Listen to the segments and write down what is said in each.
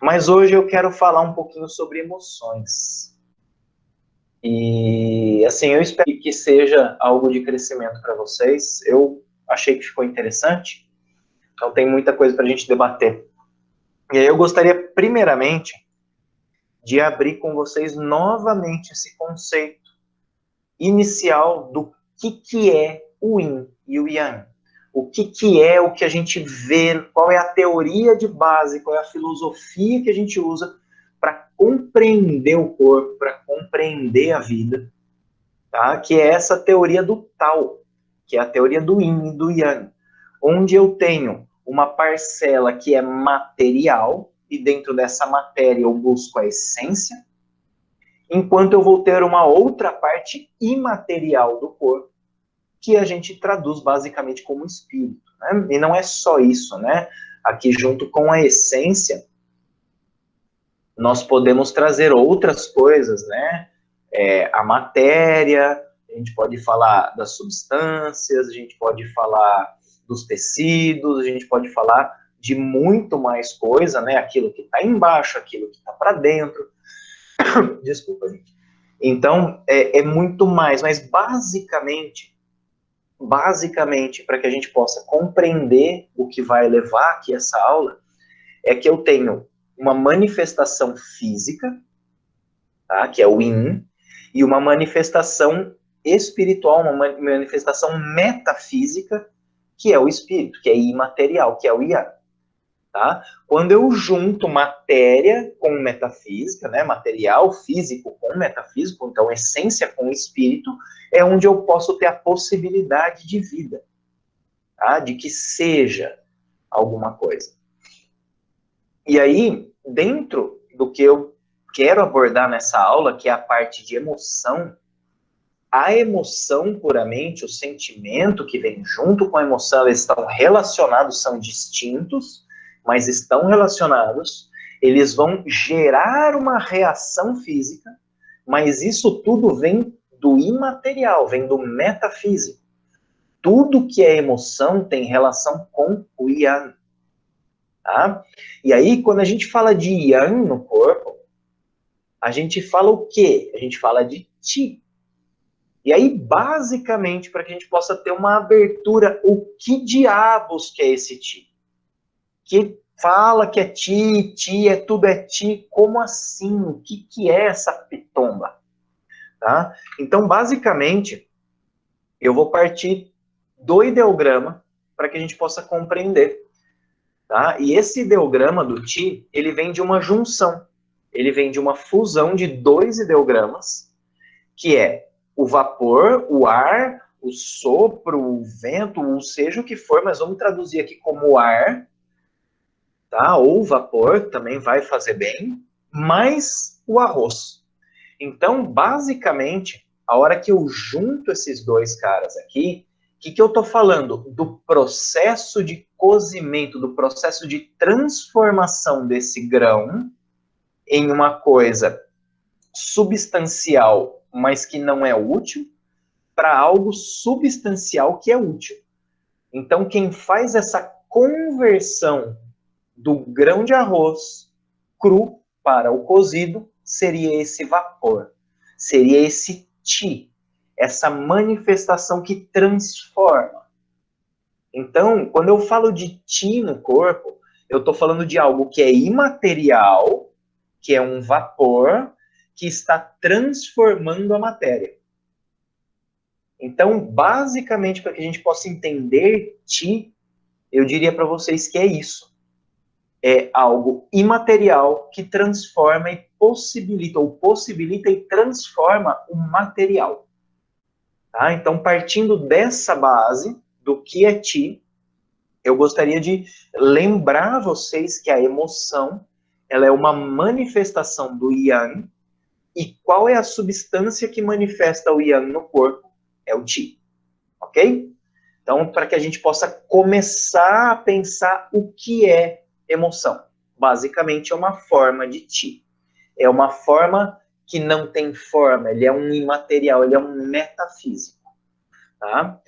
Mas hoje eu quero falar um pouquinho sobre emoções. E assim, eu espero que seja algo de crescimento para vocês. Eu achei que ficou interessante, então tem muita coisa para a gente debater. E aí eu gostaria, primeiramente, de abrir com vocês novamente esse conceito inicial do que é o yin e o yang. O que é o que a gente vê, qual é a teoria de base, qual é a filosofia que a gente usa para compreender o corpo, para compreender a vida, tá? Que é essa teoria do Tao, que é a teoria do yin e do yang, onde eu tenho uma parcela que é material, e dentro dessa matéria eu busco a essência, enquanto eu vou ter uma outra parte imaterial do corpo, que a gente traduz basicamente como espírito. Né? E não é só isso, né? Aqui, junto com a essência, nós podemos trazer outras coisas, né? A matéria, a gente pode falar das substâncias, a gente pode falar dos tecidos, a gente pode falar de muito mais coisa, né? Aquilo que está embaixo, aquilo que está para dentro. Desculpa, gente. Então, é muito mais, mas basicamente, para que a gente possa compreender o que vai levar aqui essa aula, é que eu tenho uma manifestação física, tá, que é o yin, e uma manifestação espiritual, uma manifestação metafísica, que é o espírito, que é imaterial, que é o yang. Tá? Quando eu junto matéria com metafísica, né, material físico com metafísico, então essência com espírito, é onde eu posso ter a possibilidade de vida, tá? De que seja alguma coisa. E aí, dentro do que eu quero abordar nessa aula, que é a parte de emoção, a emoção puramente, o sentimento que vem junto com a emoção, eles estão relacionados, são distintos, mas estão relacionados, eles vão gerar uma reação física, mas isso tudo vem do imaterial, vem do metafísico. Tudo que é emoção tem relação com o yang. Tá? E aí, quando a gente fala de yang no corpo, a gente fala o quê? A gente fala de ti. E aí, basicamente, para que a gente possa ter uma abertura, o que diabos que é esse ti? Que fala que é ti é tudo é ti, como assim? O que é essa pitomba? Tá? Então, basicamente, eu vou partir do ideograma para que a gente possa compreender. Tá? E esse ideograma do ti, ele vem de uma junção, ele vem de uma fusão de dois ideogramas, que é o vapor, o ar, o sopro, o vento, ou seja o que for, mas vamos traduzir aqui como ar, tá? Ou vapor, também vai fazer bem, mais o arroz. Então, basicamente, a hora que eu junto esses dois caras aqui, o que eu estou falando? Do processo de cozimento, do processo de transformação desse grão em uma coisa substancial, mas que não é útil, para algo substancial que é útil. Então, quem faz essa conversão do grão de arroz cru para o cozido seria esse vapor, seria esse ti, essa manifestação que transforma. Então, quando eu falo de ti no corpo, eu estou falando de algo que é imaterial, que é um vapor, que está transformando a matéria. Então, basicamente, para que a gente possa entender ti, eu diria para vocês que é isso. É algo imaterial que transforma e possibilita, ou possibilita e transforma o material. Tá? Então, partindo dessa base, do que é ti, eu gostaria de lembrar a vocês que a emoção, ela é uma manifestação do yang, e qual é a substância que manifesta o yang no corpo? É o ti. Ok? Então, para que a gente possa começar a pensar o que é emoção. Basicamente, é uma forma de ti. É uma forma que não tem forma, ele é um imaterial, ele é um metafísico. Tá?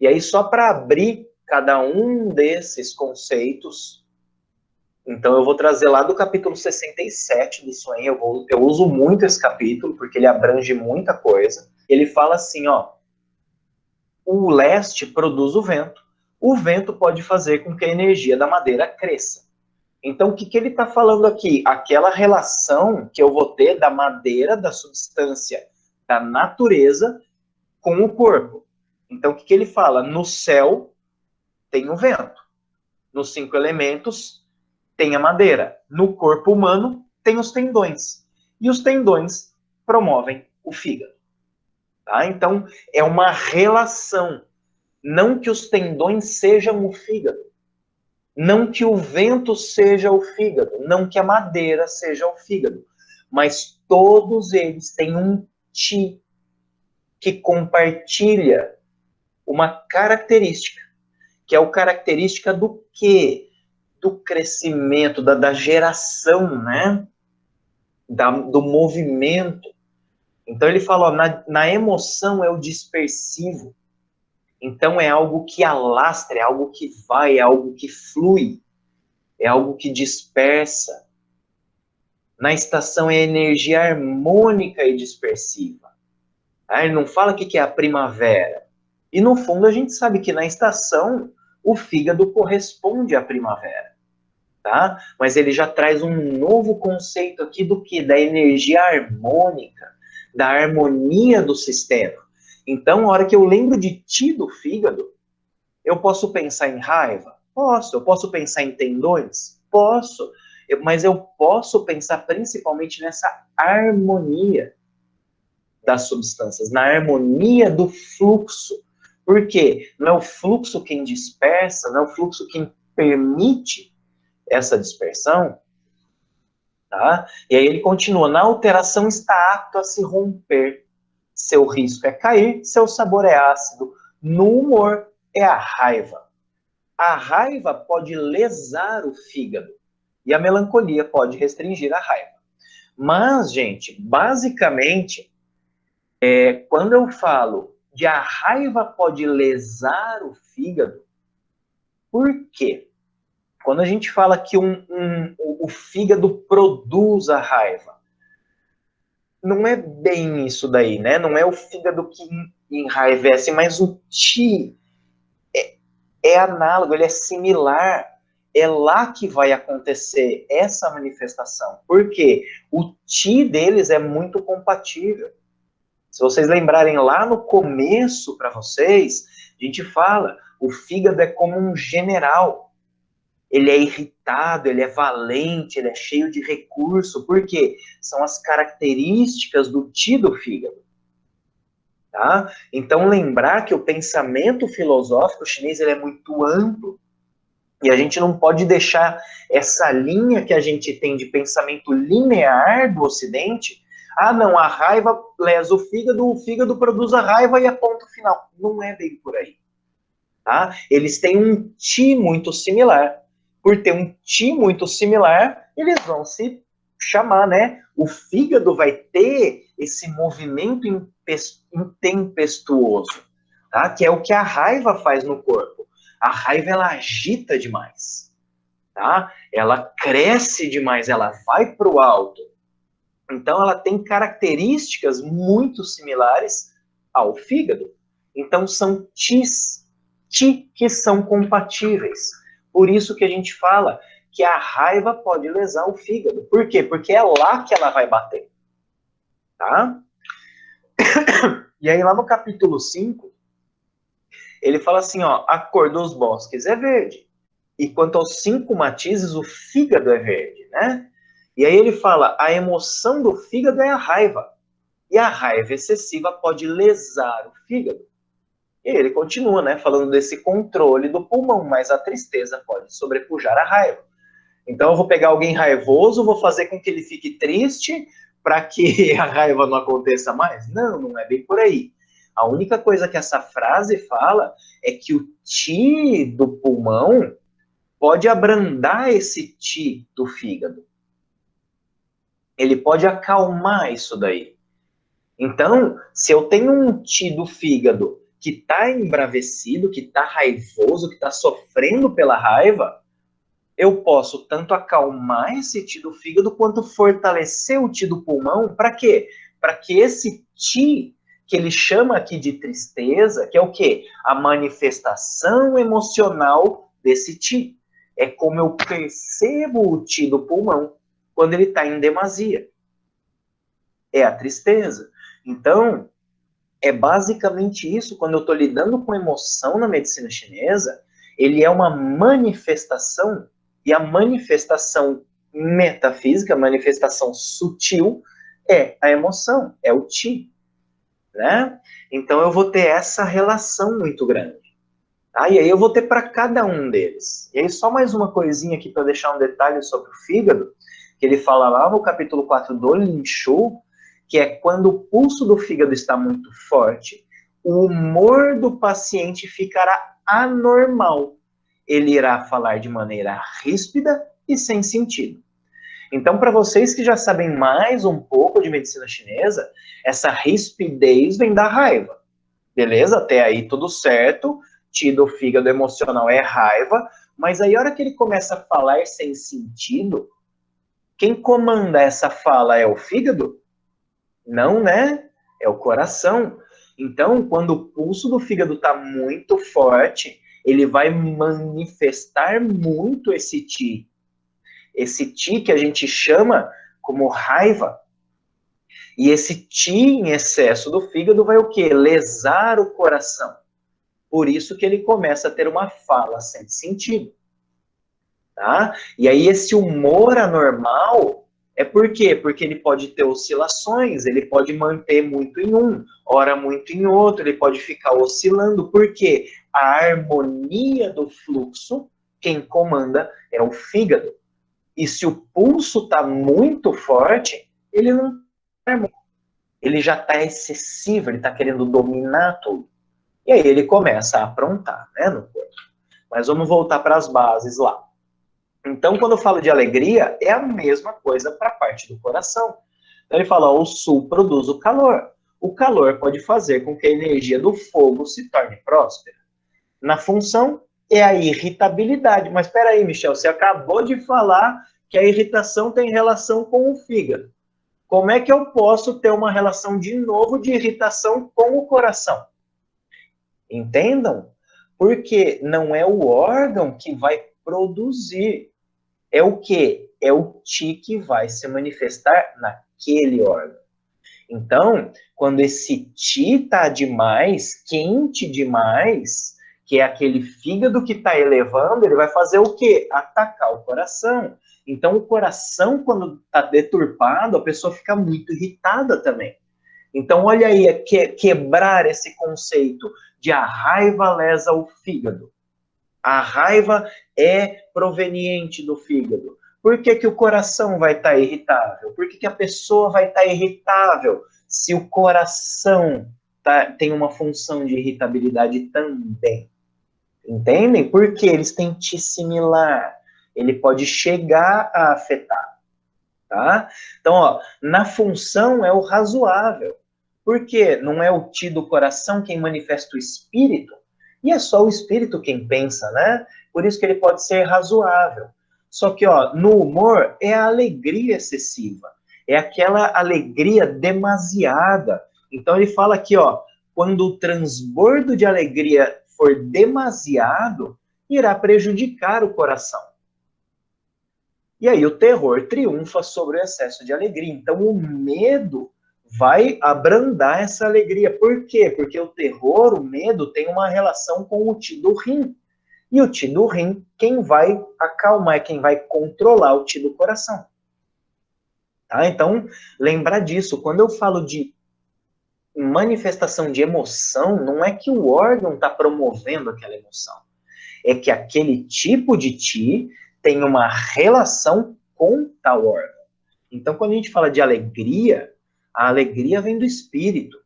E aí, só para abrir cada um desses conceitos, Então eu vou trazer lá do capítulo 67 do Swain, eu uso muito esse capítulo, porque ele abrange muita coisa. Ele fala assim, ó, o leste produz o vento pode fazer com que a energia da madeira cresça. Então, o que ele está falando aqui? Aquela relação que eu vou ter da madeira, da substância, da natureza, com o corpo. Então, o que ele fala? No céu tem o vento. Nos 5 elementos tem a madeira. No corpo humano tem os tendões. E os tendões promovem o fígado. Tá? Então, é uma relação. Não que os tendões sejam o fígado. Não que o vento seja o fígado, não que a madeira seja o fígado, mas todos eles têm um ti que compartilha uma característica, que é a característica do quê? Do crescimento, da geração, né? Do movimento. Então ele fala, ó, na emoção é o dispersivo. Então é algo que alastra, é algo que vai, é algo que flui. É algo que dispersa. Na estação é energia harmônica e dispersiva. Ah, ele não fala o que é a primavera. E no fundo a gente sabe que na estação o fígado corresponde à primavera. Tá? Mas ele já traz um novo conceito aqui do que? Da energia harmônica, da harmonia do sistema. Então, a hora que eu lembro de ti do fígado, eu posso pensar em raiva? Posso. Eu posso pensar em tendões? Posso. Mas eu posso pensar principalmente nessa harmonia das substâncias, na harmonia do fluxo. Por quê? Não é o fluxo quem dispersa, não é o fluxo quem permite essa dispersão, tá? E aí ele continua, na alteração está apto a se romper. Seu risco é cair, seu sabor é ácido. No humor é a raiva. A raiva pode lesar o fígado e a melancolia pode restringir a raiva. Mas, gente, basicamente, quando eu falo que a raiva pode lesar o fígado, por quê? Quando a gente fala que o fígado produz a raiva, não é bem isso daí, né? Não é o fígado que enraivece, mas o ti é análogo, ele é similar. É lá que vai acontecer essa manifestação. Por quê? O ti deles é muito compatível. Se vocês lembrarem lá no começo para vocês, a gente fala, o fígado é como um general. Ele é irritado, ele é valente, ele é cheio de recurso. Por quê? São as características do ti do fígado. Tá? Então, lembrar que o pensamento filosófico chinês ele é muito amplo e a gente não pode deixar essa linha que a gente tem de pensamento linear do Ocidente. Ah, não, a raiva lesa o fígado produz a raiva e é ponto final. Não é bem por aí. Tá? Eles têm um ti muito similar. Por ter um ti muito similar, eles vão se chamar, né? O fígado vai ter esse movimento intempestuoso, tá? Que é o que a raiva faz no corpo. A raiva, ela agita demais, tá? Ela cresce demais, ela vai para o alto. Então, ela tem características muito similares ao fígado. Então, são tis que são compatíveis. Por isso que a gente fala que a raiva pode lesar o fígado. Por quê? Porque é lá que ela vai bater. Tá? E aí, lá no capítulo 5, ele fala assim, ó, a cor dos bosques é verde. E quanto aos 5 matizes, o fígado é verde, né? E aí ele fala, a emoção do fígado é a raiva. E a raiva excessiva pode lesar o fígado. E ele continua, né, falando desse controle do pulmão, mas a tristeza pode sobrepujar a raiva. Então eu vou pegar alguém raivoso, vou fazer com que ele fique triste para que a raiva não aconteça mais? Não, não é bem por aí. A única coisa que essa frase fala é que o ti do pulmão pode abrandar esse ti do fígado. Ele pode acalmar isso daí. Então, se eu tenho um ti do fígado que está embravecido, que está raivoso, que está sofrendo pela raiva, eu posso tanto acalmar esse ti do fígado, quanto fortalecer o ti do pulmão. Para quê? Para que esse ti, que ele chama aqui de tristeza, que é o quê? A manifestação emocional desse ti. É como eu percebo o ti do pulmão quando ele está em demasia. É a tristeza. Então, é basicamente isso. Quando eu estou lidando com emoção na medicina chinesa, ele é uma manifestação, e a manifestação metafísica, a manifestação sutil, é a emoção, é o Qi, né? Então eu vou ter essa relação muito grande. Ah, e aí eu vou ter para cada um deles. E aí só mais uma coisinha aqui para deixar um detalhe sobre o fígado, que ele fala lá no capítulo 4 do Lin Shu, que é quando o pulso do fígado está muito forte, o humor do paciente ficará anormal. Ele irá falar de maneira ríspida e sem sentido. Então, para vocês que já sabem mais um pouco de medicina chinesa, essa rispidez vem da raiva. Beleza? Até aí tudo certo. Tido fígado emocional é raiva. Mas aí, a hora que ele começa a falar sem sentido, quem comanda essa fala é o fígado? Não, né? É o coração. Então, quando o pulso do fígado está muito forte, ele vai manifestar muito esse ti. Esse ti que a gente chama como raiva. E esse ti em excesso do fígado vai o quê? Lesar o coração. Por isso que ele começa a ter uma fala sem sentido. Tá? E aí esse humor anormal é por quê? Porque ele pode ter oscilações, ele pode manter muito em um, ora muito em outro, ele pode ficar oscilando, porque a harmonia do fluxo, quem comanda é o fígado. E se o pulso está muito forte, ele não ele já está excessivo, ele está querendo dominar tudo. E aí ele começa a aprontar, né, no corpo. Mas vamos voltar para as bases lá. Então, quando eu falo de alegria, é a mesma coisa para a parte do coração. Então, ele fala, o sul produz o calor. O calor pode fazer com que a energia do fogo se torne próspera. Na função, é a irritabilidade. Mas espera aí, Michel, você acabou de falar que a irritação tem relação com o fígado. Como é que eu posso ter uma relação de novo de irritação com o coração? Entendam? Porque não é o órgão que vai produzir. É o quê? É o ti que vai se manifestar naquele órgão. Então, quando esse ti está demais, quente demais, que é aquele fígado que está elevando, ele vai fazer o quê? Atacar o coração. Então, o coração, quando está deturpado, a pessoa fica muito irritada também. Então, olha aí, é quebrar esse conceito de a raiva lesa o fígado. A raiva é proveniente do fígado. Por que, que o coração vai estar irritável? Por que, que a pessoa vai estar irritável se o coração tem uma função de irritabilidade também? Entendem? Porque eles têm ti similar. Ele pode chegar a afetar. Tá? Então, ó, na função é o razoável. Porque não é o ti do coração quem manifesta o espírito, e é só o espírito quem pensa, né? Por isso que ele pode ser razoável. Só que, ó, no humor é a alegria excessiva, é aquela alegria demasiada. Então ele fala aqui, ó, quando o transbordo de alegria for demasiado, irá prejudicar o coração. E aí o terror triunfa sobre o excesso de alegria. Então o medo vai abrandar essa alegria. Por quê? Porque o terror, o medo, tem uma relação com o ti do rim. E o ti do rim, quem vai acalmar, quem vai controlar o ti do coração. Tá? Então, lembrar disso. Quando eu falo de manifestação de emoção, não é que o órgão está promovendo aquela emoção. É que aquele tipo de ti tem uma relação com tal órgão. Então, quando a gente fala de alegria, a alegria vem do espírito.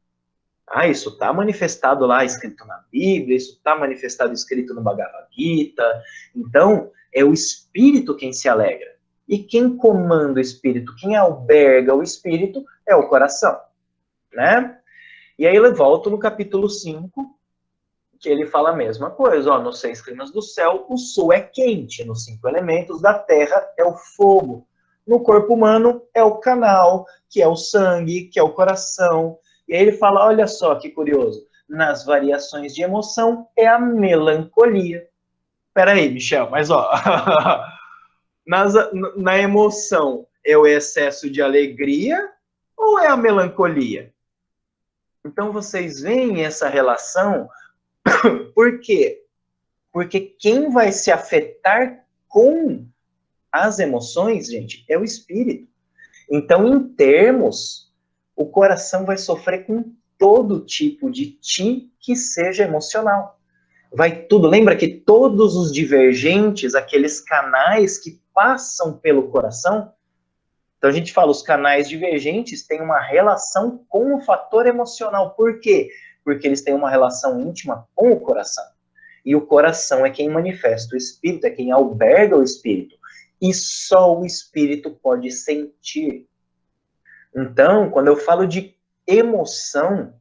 Ah, isso está manifestado lá, escrito na Bíblia, isso está manifestado, escrito no Bhagavad Gita. Então, é o espírito quem se alegra. E quem comanda o espírito, quem alberga o espírito, é o coração. Né? E aí eu volto no capítulo 5, que ele fala a mesma coisa, ó, nos 6 climas do céu, o sul é quente, nos 5 elementos da terra é o fogo, no corpo humano é o canal, que é o sangue, que é o coração. E aí ele fala, olha só que curioso, nas variações de emoção é a melancolia. Peraí, Michel, mas ó, na emoção é o excesso de alegria ou é a melancolia? Então vocês veem essa relação, por quê? Porque quem vai se afetar com as emoções, gente, é o espírito. Então, em termos, o coração vai sofrer com todo tipo de ti que seja emocional. Vai tudo. Lembra que todos os divergentes, aqueles canais que passam pelo coração, então a gente fala, os canais divergentes têm uma relação com o fator emocional. Por quê? Porque eles têm uma relação íntima com o coração. E o coração é quem manifesta o espírito, é quem alberga o espírito. E só o espírito pode sentir. Então, quando eu falo de emoção,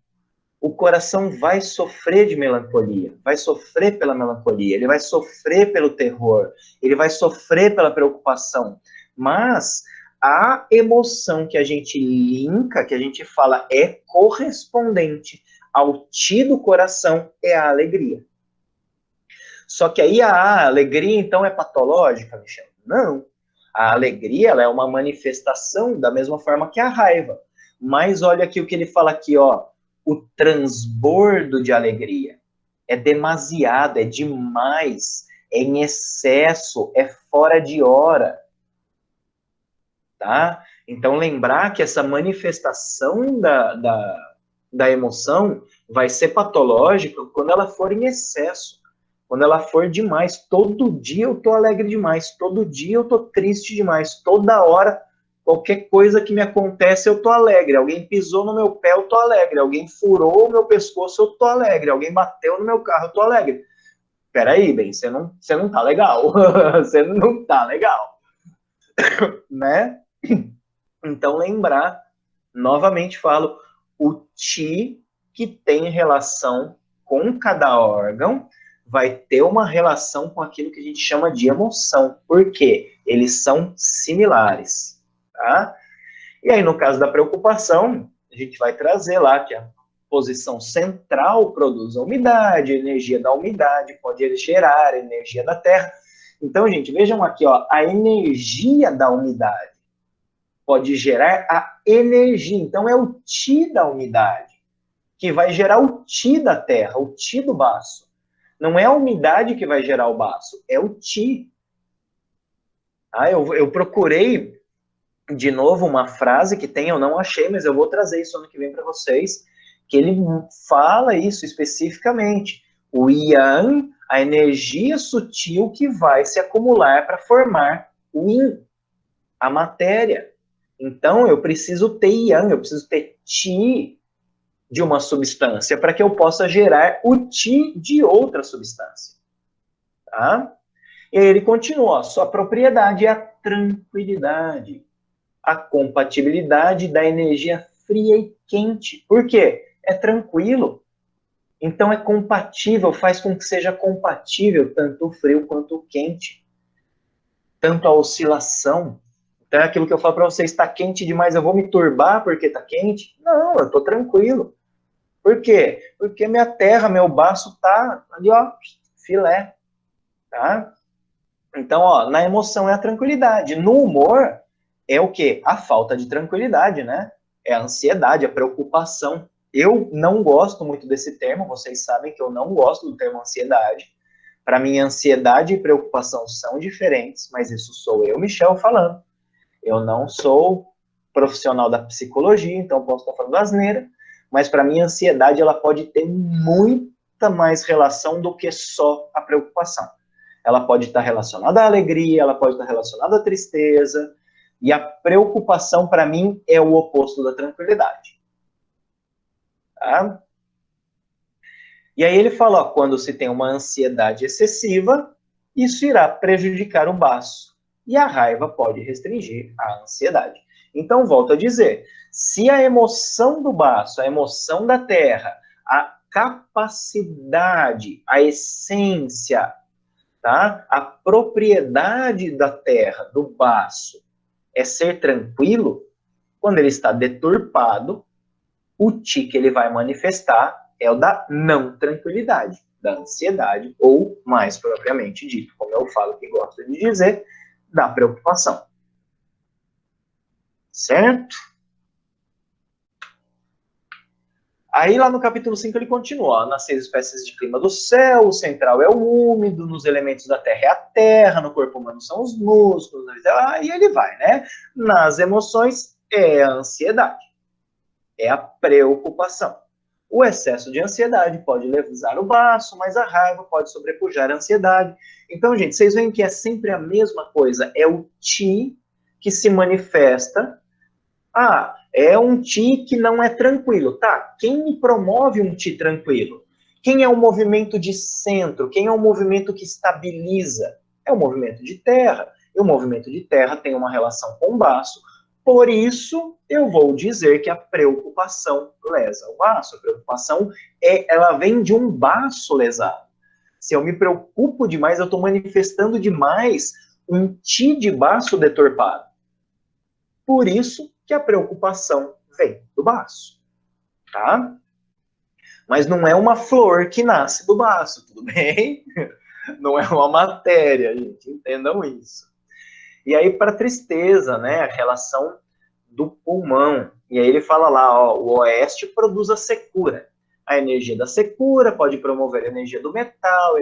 o coração vai sofrer de melancolia, vai sofrer pela melancolia, ele vai sofrer pelo terror, ele vai sofrer pela preocupação. Mas a emoção que a gente linka, que a gente fala é correspondente ao ti do coração, é a alegria. Só que aí a alegria, então, é patológica, Michel? Não. A alegria, ela é uma manifestação da mesma forma que a raiva. Mas olha aqui o que ele fala aqui, ó. O transbordo de alegria. É demasiado, é demais, é em excesso, é fora de hora. Tá? Então, lembrar que essa manifestação da emoção vai ser patológica quando ela for em excesso. Quando ela for demais, todo dia eu tô alegre demais, todo dia eu tô triste demais, toda hora, qualquer coisa que me acontece eu tô alegre, alguém pisou no meu pé eu tô alegre, alguém furou o meu pescoço eu tô alegre, alguém bateu no meu carro eu tô alegre. Peraí, bem, você não tá legal, você não tá legal, né? Então lembrar, novamente falo, o ti que tem relação com cada órgão vai ter uma relação com aquilo que a gente chama de emoção. Por quê? Eles são similares, tá? E aí, no caso da preocupação, a gente vai trazer lá que a posição central produz a umidade, a energia da umidade pode gerar a energia da terra. Então, gente, vejam aqui, ó, a energia da umidade pode gerar a energia. Então, é o ti da umidade que vai gerar o ti da terra, o ti do baço. Não é a umidade que vai gerar o baço, é o ti. Ah, eu procurei de novo uma frase que tem, eu não achei, mas eu vou trazer isso ano que vem para vocês, que ele fala isso especificamente. O yang, a energia sutil que vai se acumular para formar o yin, a matéria. Então, eu preciso ter yang, eu preciso ter ti de uma substância para que eu possa gerar o ti de outra substância. Tá? E aí ele continua, sua propriedade é a tranquilidade, a compatibilidade da energia fria e quente. Por quê? É tranquilo. Então é compatível, faz com que seja compatível tanto o frio quanto o quente, tanto a oscilação. Então é aquilo que eu falo para vocês, está quente demais, eu vou me turbar porque está quente? Não, eu estou tranquilo. Por quê? Porque minha terra, meu baço tá ali, ó, filé, tá? Então, ó, na emoção é a tranquilidade. No humor é o quê? A falta de tranquilidade, né? É a ansiedade, a preocupação. Eu não gosto muito desse termo, vocês sabem que eu não gosto do termo ansiedade. Para mim, ansiedade e preocupação são diferentes, mas isso sou eu, Michel, falando. Eu não sou profissional da psicologia, então posso estar falando asneira, mas para mim a ansiedade ela pode ter muita mais relação do que só a preocupação. Ela pode estar relacionada à alegria, ela pode estar relacionada à tristeza, e a preocupação para mim é o oposto da tranquilidade. Tá? E aí ele fala, ó, quando se tem uma ansiedade excessiva, isso irá prejudicar o baço, e a raiva pode restringir a ansiedade. Então, volto a dizer, se a emoção do baço, a emoção da terra, capacidade, a essência, tá? A propriedade da terra, do baço, é ser tranquilo. Quando ele está deturpado, o ti que ele vai manifestar é o da não tranquilidade, da ansiedade, ou, mais propriamente dito, como eu falo que gosto de dizer, da preocupação. Certo? Aí lá no capítulo 5 ele continua, nas 6 espécies de clima do céu, o central é o úmido, nos elementos da terra é a terra, no corpo humano são os músculos, e ele vai, né? Nas emoções é a ansiedade, é a preocupação. O excesso de ansiedade pode levar o baço, mas a raiva pode sobrepujar a ansiedade. Então, gente, vocês veem que é sempre a mesma coisa, é o ti que se manifesta. Ah, é um ti que não é tranquilo. Tá, quem me promove um ti tranquilo? Quem é o movimento de centro? Quem é o movimento que estabiliza? É o movimento de terra. E o movimento de terra tem uma relação com o baço. Por isso, eu vou dizer que a preocupação lesa o baço. A preocupação, ela vem de um baço lesado. Se eu me preocupo demais, eu estou manifestando demais um ti de baço deturpado. Por isso que a preocupação vem do baço, tá? Mas não é uma flor que nasce do baço, tudo bem? Não é uma matéria, gente, entendam isso. E aí, para tristeza, né, a relação do pulmão. E aí ele fala lá, ó, o oeste produz a secura. A energia da secura pode promover a energia do metal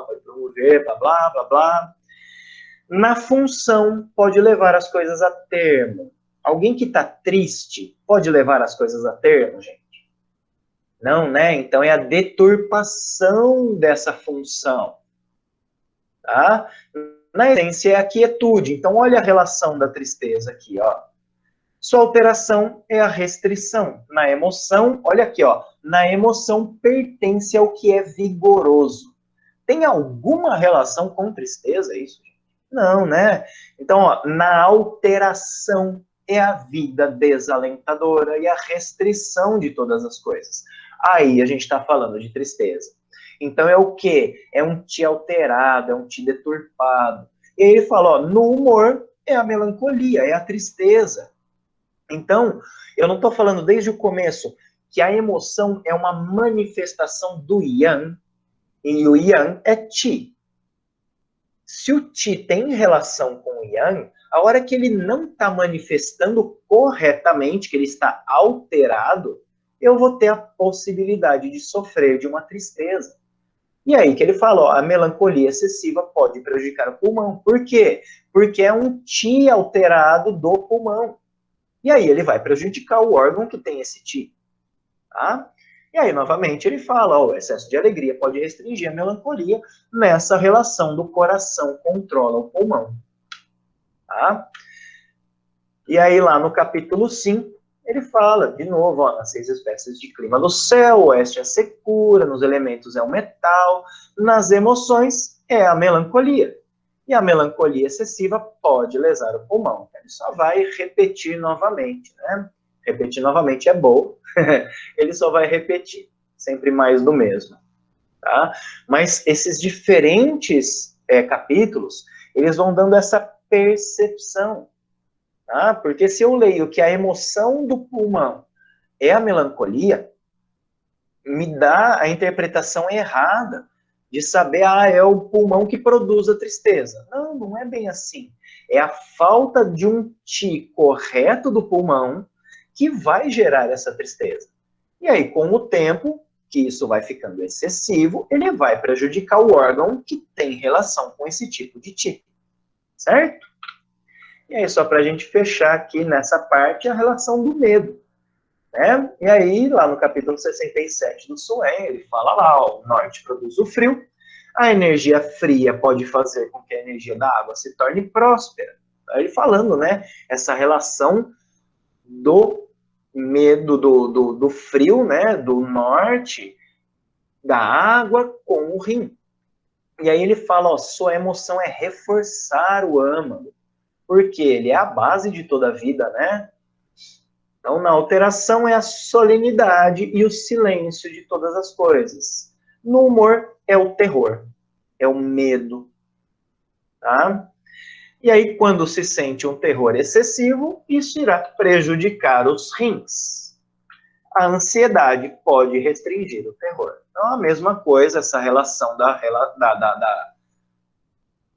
pode promover blá, blá, blá, blá. Na função, pode levar as coisas a termo. Alguém que está triste pode levar as coisas a termo, gente? Não, né? Então é a deturpação dessa função. Tá? Na essência é a quietude. Então olha a relação da tristeza aqui, ó. Sua alteração é a restrição. Na emoção, olha aqui, ó. Na emoção pertence ao que é vigoroso. Tem alguma relação com tristeza isso? Não, né? Então, ó, na alteração é a vida desalentadora e a restrição de todas as coisas. Aí a gente está falando de tristeza. Então é o quê? É um ti alterado, é um ti deturpado. E aí ele fala, ó, no humor é a melancolia, é a tristeza. Então, eu não estou falando desde o começo que a emoção é uma manifestação do yang, e o yang é ti. Se o Ti tem relação com o Yang, a hora que ele não está manifestando corretamente, que ele está alterado, eu vou ter a possibilidade de sofrer de uma tristeza. E aí que ele fala, ó, a melancolia excessiva pode prejudicar o pulmão. Por quê? Porque é um Ti alterado do pulmão. E aí ele vai prejudicar o órgão que tem esse Ti. Tá? E aí, novamente, ele fala, ó, o excesso de alegria pode restringir a melancolia nessa relação do coração controla o pulmão. Tá? E aí, lá no capítulo 5, ele fala, de novo, ó, nas 6 espécies de clima do céu, o oeste é a secura, nos elementos é o metal, nas emoções é a melancolia. E a melancolia excessiva pode lesar o pulmão. Ele só vai repetir novamente, né? Repetir novamente é bom, ele só vai repetir, sempre mais do mesmo. Tá? Mas esses diferentes capítulos, eles vão dando essa percepção. Tá? Porque se eu leio que a emoção do pulmão é a melancolia, me dá a interpretação errada de saber, é o pulmão que produz a tristeza. Não, não é bem assim. É a falta de um ti correto do pulmão que vai gerar essa tristeza. E aí, com o tempo, que isso vai ficando excessivo, ele vai prejudicar o órgão que tem relação com esse tipo de ti. Certo? E aí, só para a gente fechar aqui nessa parte, a relação do medo. Né? E aí, lá no capítulo 67 do Suen, ele fala lá, ó, o norte produz o frio, a energia fria pode fazer com que a energia da água se torne próspera. Ele falando, né, essa relação do medo, do frio, né, do norte, da água com o rim. E aí ele fala, ó, sua emoção é reforçar o âmago, porque ele é a base de toda a vida, né? Então, na alteração é a solenidade e o silêncio de todas as coisas. No humor é o terror, é o medo, tá? E aí, quando se sente um terror excessivo, isso irá prejudicar os rins. A ansiedade pode restringir o terror. Então, a mesma coisa, essa relação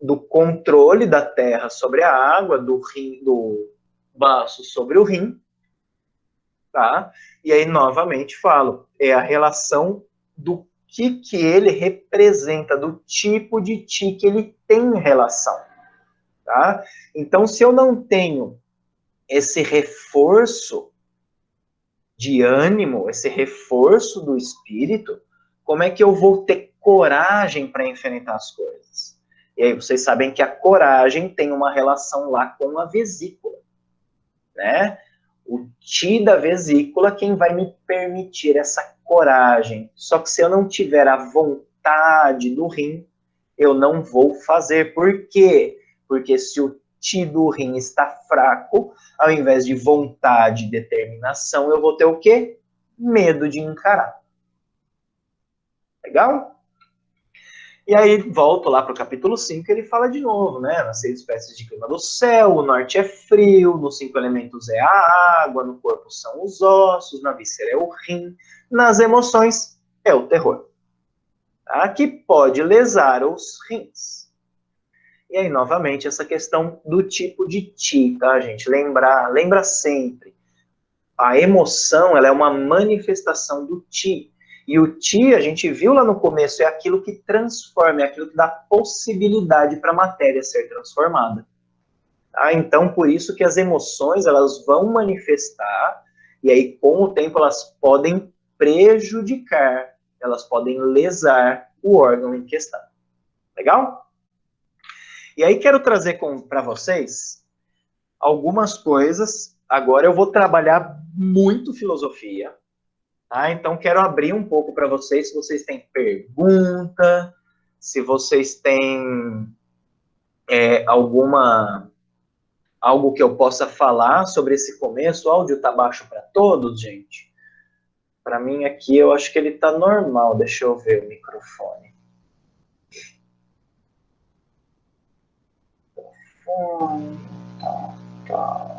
do controle da terra sobre a água, do baço sobre o rim, tá? E aí, novamente, falo, é a relação do que ele representa, do tipo de ti que ele tem relação, tá? Então, se eu não tenho esse reforço de ânimo, esse reforço do espírito, como é que eu vou ter coragem para enfrentar as coisas? E aí vocês sabem que a coragem tem uma relação lá com a vesícula, né? O ti da vesícula, quem vai me permitir essa coragem. Só que se eu não tiver a vontade do rim, eu não vou fazer. Por quê? Porque se o ti do rim está fraco, ao invés de vontade e determinação, eu vou ter o quê? Medo de encarar. Legal? E aí, volto lá para o capítulo 5, ele fala de novo, né? Nas 6 espécies de clima do céu, o norte é frio, nos 5 elementos é a água, no corpo são os ossos, na víscera é o rim, nas emoções é o terror, tá? Que pode lesar os rins. E aí, novamente, essa questão do tipo de ti, tá, gente? Lembra sempre. A emoção, ela é uma manifestação do ti. E o ti, a gente viu lá no começo, é aquilo que transforma, é aquilo que dá possibilidade para a matéria ser transformada. Tá? Então, por isso que as emoções, elas vão manifestar, e aí, com o tempo, elas podem prejudicar, elas podem lesar o órgão em questão. Legal? E aí, quero trazer para vocês algumas coisas. Agora eu vou trabalhar muito filosofia, tá? Então quero abrir um pouco para vocês, se vocês têm pergunta, se vocês têm algo que eu possa falar sobre esse começo. O áudio tá baixo para todos, gente? Para mim aqui eu acho que ele tá normal. Deixa eu ver o microfone. Tá.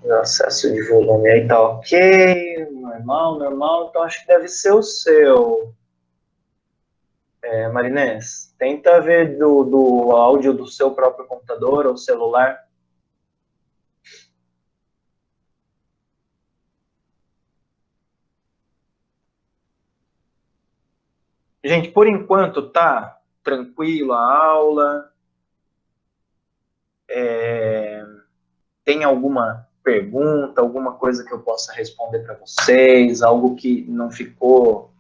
O acesso de volume aí tá ok, normal, então acho que deve ser o seu. Marinês, tenta ver do áudio do seu próprio computador ou celular. Gente, por enquanto tá tranquilo a aula. Tem alguma pergunta, alguma coisa que eu possa responder para vocês, algo que não ficou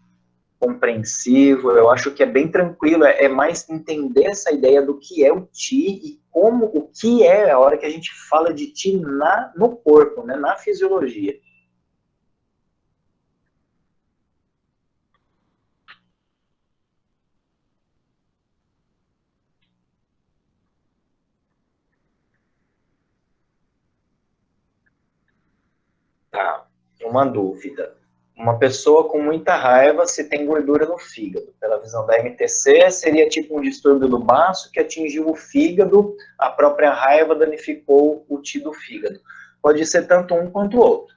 compreensivo? Eu acho que é bem tranquilo, é mais entender essa ideia do que é o ti e como o que é a hora que a gente fala de ti no corpo, né, na fisiologia. Tá, uma dúvida. Uma pessoa com muita raiva se tem gordura no fígado. Pela visão da MTC, seria tipo um distúrbio do baço que atingiu o fígado, a própria raiva danificou o ti do fígado. Pode ser tanto um quanto o outro.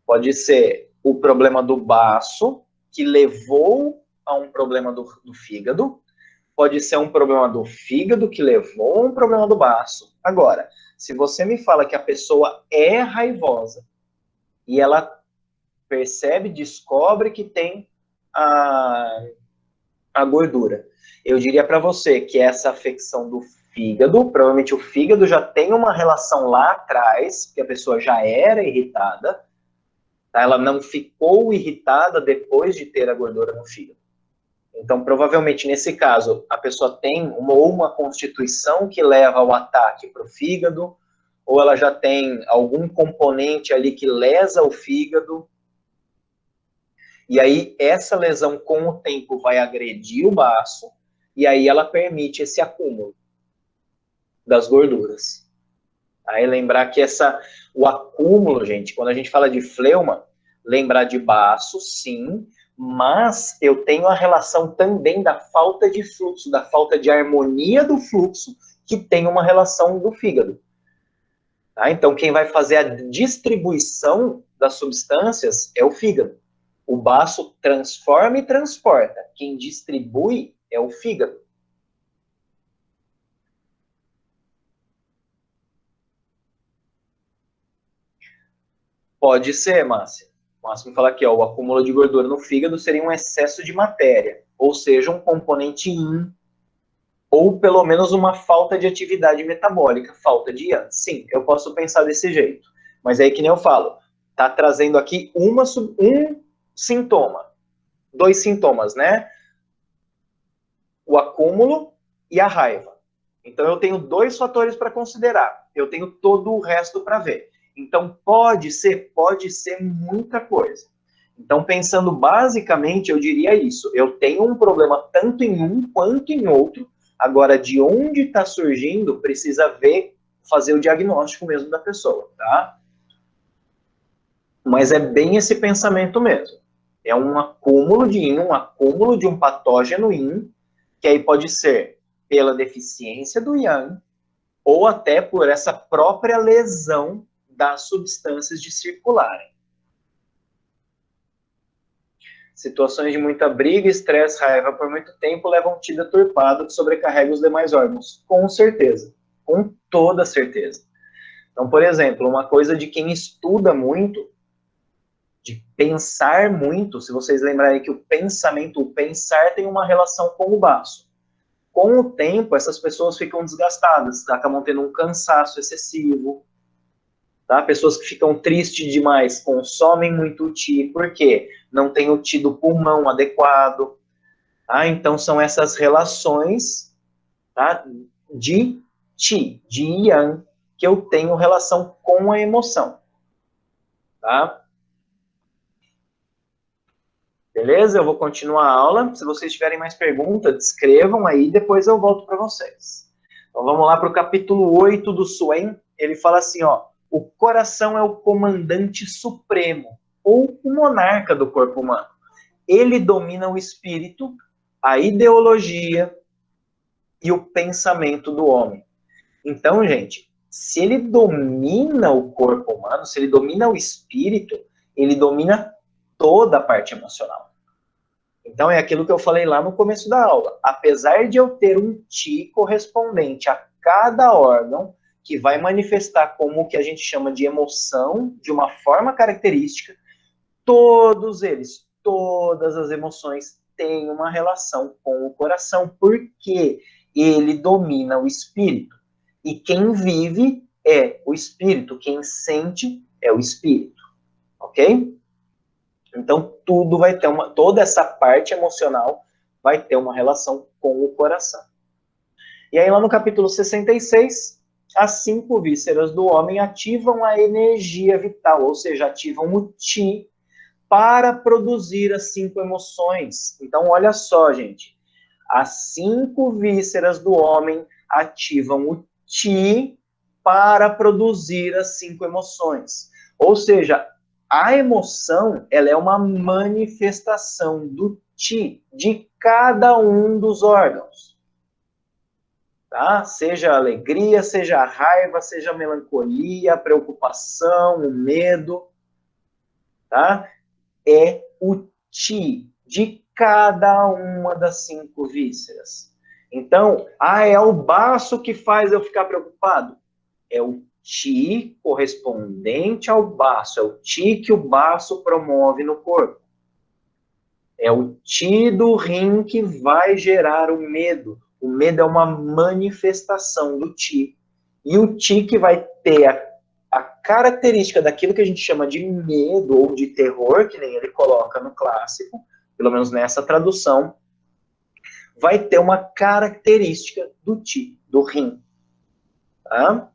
Pode ser o problema do baço, que levou a um problema do fígado. Pode ser um problema do fígado, que levou a um problema do baço. Agora, se você me fala que a pessoa é raivosa, e ela percebe, descobre que tem a gordura. Eu diria para você que essa afecção do fígado, provavelmente o fígado já tem uma relação lá atrás, que a pessoa já era irritada, tá? Ela não ficou irritada depois de ter a gordura no fígado. Então, provavelmente, nesse caso, a pessoa tem uma constituição que leva ao ataque para o fígado, ou ela já tem algum componente ali que lesa o fígado, e aí essa lesão com o tempo vai agredir o baço, e aí ela permite esse acúmulo das gorduras. Aí lembrar que o acúmulo, gente, quando a gente fala de fleuma, lembrar de baço, sim, mas eu tenho a relação também da falta de fluxo, da falta de harmonia do fluxo, que tem uma relação do fígado. Tá? Então, quem vai fazer a distribuição das substâncias é o fígado. O baço transforma e transporta. Quem distribui é o fígado. Pode ser, Márcia. O Máximo fala aqui, ó, o acúmulo de gordura no fígado seria um excesso de matéria, ou seja, um componente yin, ou pelo menos uma falta de atividade metabólica, falta de yang. Sim, eu posso pensar desse jeito. Mas aí, que nem eu falo, tá trazendo aqui um sintoma, 2 sintomas, né? O acúmulo e a raiva. Então, eu tenho 2 fatores para considerar. Eu tenho todo o resto para ver. Então, pode ser muita coisa. Então, pensando basicamente, eu diria isso. Eu tenho um problema tanto em um quanto em outro. Agora, de onde está surgindo, precisa ver, fazer o diagnóstico mesmo da pessoa, tá? Mas é bem esse pensamento mesmo. É um acúmulo de yin, um acúmulo de um patógeno yin, que aí pode ser pela deficiência do yang, ou até por essa própria lesão das substâncias de circularem. Situações de muita briga, estresse, raiva por muito tempo levam um ti deturpado que sobrecarrega os demais órgãos. Com certeza. Com toda certeza. Então, por exemplo, uma coisa de quem estuda muito, de pensar muito, se vocês lembrarem que o pensamento, o pensar tem uma relação com o baço. Com o tempo, essas pessoas ficam desgastadas, acabam tendo um cansaço excessivo, tá? Pessoas que ficam tristes demais consomem muito ti, por quê? Não tem o ti do pulmão adequado. Tá? Então, são essas relações, tá? De ti, de yang, que eu tenho relação com a emoção. Tá? Beleza? Eu vou continuar a aula. Se vocês tiverem mais perguntas, escrevam aí, depois eu volto para vocês. Então, vamos lá para o capítulo 8 do Suen. Ele fala assim, ó, o coração é o comandante supremo, ou o monarca do corpo humano. Ele domina o espírito, a ideologia e o pensamento do homem. Então, gente, se ele domina o corpo humano, se ele domina o espírito, ele domina toda a parte emocional. Então, é aquilo que eu falei lá no começo da aula. Apesar de eu ter um ti correspondente a cada órgão, que vai manifestar como o que a gente chama de emoção, de uma forma característica, todos eles, todas as emoções têm uma relação com o coração, porque ele domina o espírito. E quem vive é o espírito, quem sente é o espírito. Ok? Então, tudo vai ter toda essa parte emocional vai ter uma relação com o coração. E aí, lá no capítulo 66, as 5 vísceras do homem ativam a energia vital, ou seja, ativam o ti para produzir as 5 emoções. Então, olha só, gente. As 5 vísceras do homem ativam o ti para produzir as 5 emoções. Ou seja, a emoção, ela é uma manifestação do ti, de cada um dos órgãos. Tá? Seja a alegria, seja a raiva, seja a melancolia, a preocupação, o medo. Tá? É o ti de cada uma das 5 vísceras. Então, é o baço que faz eu ficar preocupado? É o ti correspondente ao baço, é o ti que o baço promove no corpo. É o ti do rim que vai gerar o medo. O medo é uma manifestação do ti. E o ti que vai ter a característica daquilo que a gente chama de medo ou de terror, que nem ele coloca no clássico, pelo menos nessa tradução, vai ter uma característica do ti, do rim. Tá?